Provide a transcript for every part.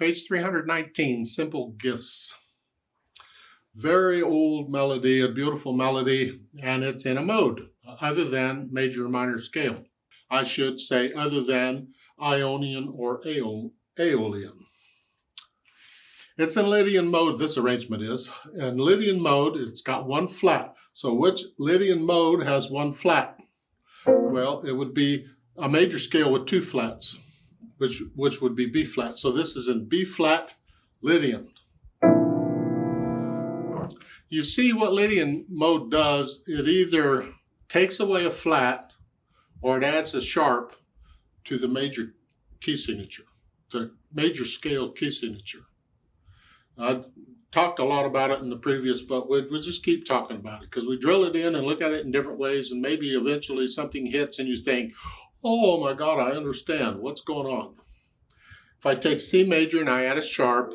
Page 319, Simple Gifts. Very old melody, a beautiful melody, and it's in a mode other than major or minor scale. I should say other than Ionian or Aeolian. It's in Lydian mode, this arrangement is. In Lydian mode, it's got one flat. So which Lydian mode has one flat? Well, it would be a major scale with two flats, which would be B flat. So this is in B flat Lydian. You see what Lydian mode does, it either takes away a flat or it adds a sharp to the major key signature, the major scale key signature. I talked a lot about it in the previous, but we'll just keep talking about it because we drill it in and look at it in different ways, and maybe eventually something hits and you think, oh my God, I understand what's going on. If I take C major and I add a sharp,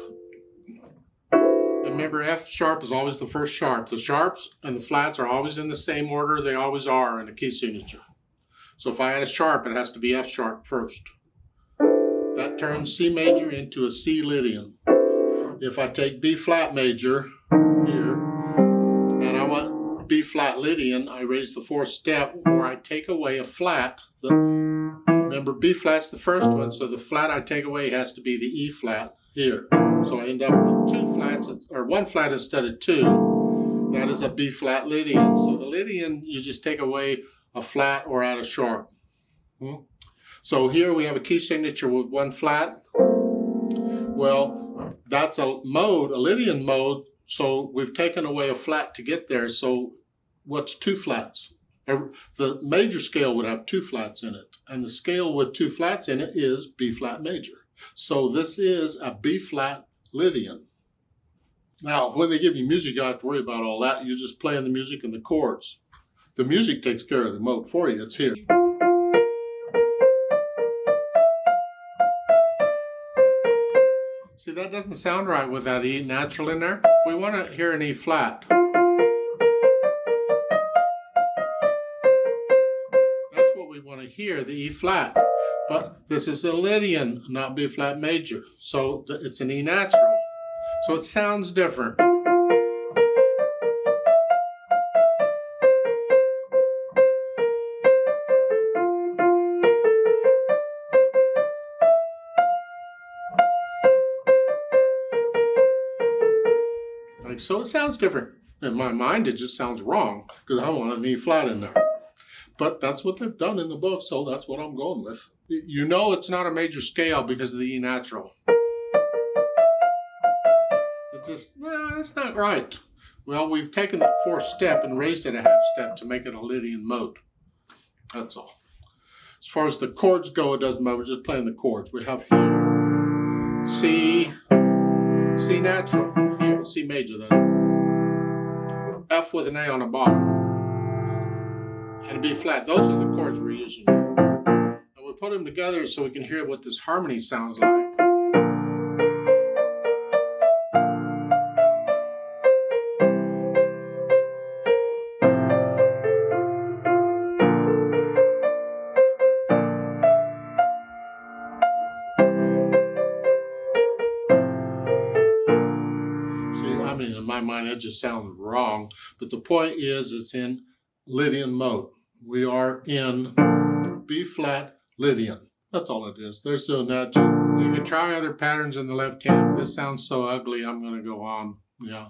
remember F sharp is always the first sharp. The sharps and the flats are always in the same order they always are in a key signature. So if I add a sharp, it has to be F sharp first. That turns C major into a C Lydian. If I take B flat major here, and I want B flat Lydian, I raise the fourth step where I take away a flat. Remember, B flat's the first one, so the flat I take away has to be the E flat here. So I end up with two flats, or one flat instead of two. That is a B flat Lydian. So the Lydian, you just take away a flat or add a sharp. So here we have a key signature with one flat. Well, that's a mode, a Lydian mode, so we've taken away a flat to get there. So what's two flats? The major scale would have two flats in it, and the scale with two flats in it is B flat major. So this is a B flat Lydian. Now, when they give you music, you don't have to worry about all that. You're just playing the music and the chords. The music takes care of the mode for you. It's here. See, that doesn't sound right with that E natural in there. We want to hear an E flat. That's what we want to hear, the E flat. But this is a Lydian, not B flat major. So it's an E natural. So it sounds different. So it sounds different. In my mind, it just sounds wrong because I want an E flat in there. But that's what they've done in the book, so that's what I'm going with. You know it's not a major scale because of the E natural. It's just, that's not right. Well, we've taken that fourth step and raised it a half step to make it a Lydian mode. That's all. As far as the chords go, it doesn't matter. We're just playing the chords. We have here C, C natural. Here, C major then. F with an A on the bottom. And a B flat. Those are the chords we're using. And we put them together so we can hear what this harmony sounds like. In my mind, it just sounds wrong. But the point is, it's in Lydian mode. We are in B flat Lydian. That's all it is. There's so that. You can try other patterns in the left hand. This sounds so ugly, I'm going to go on. Yeah.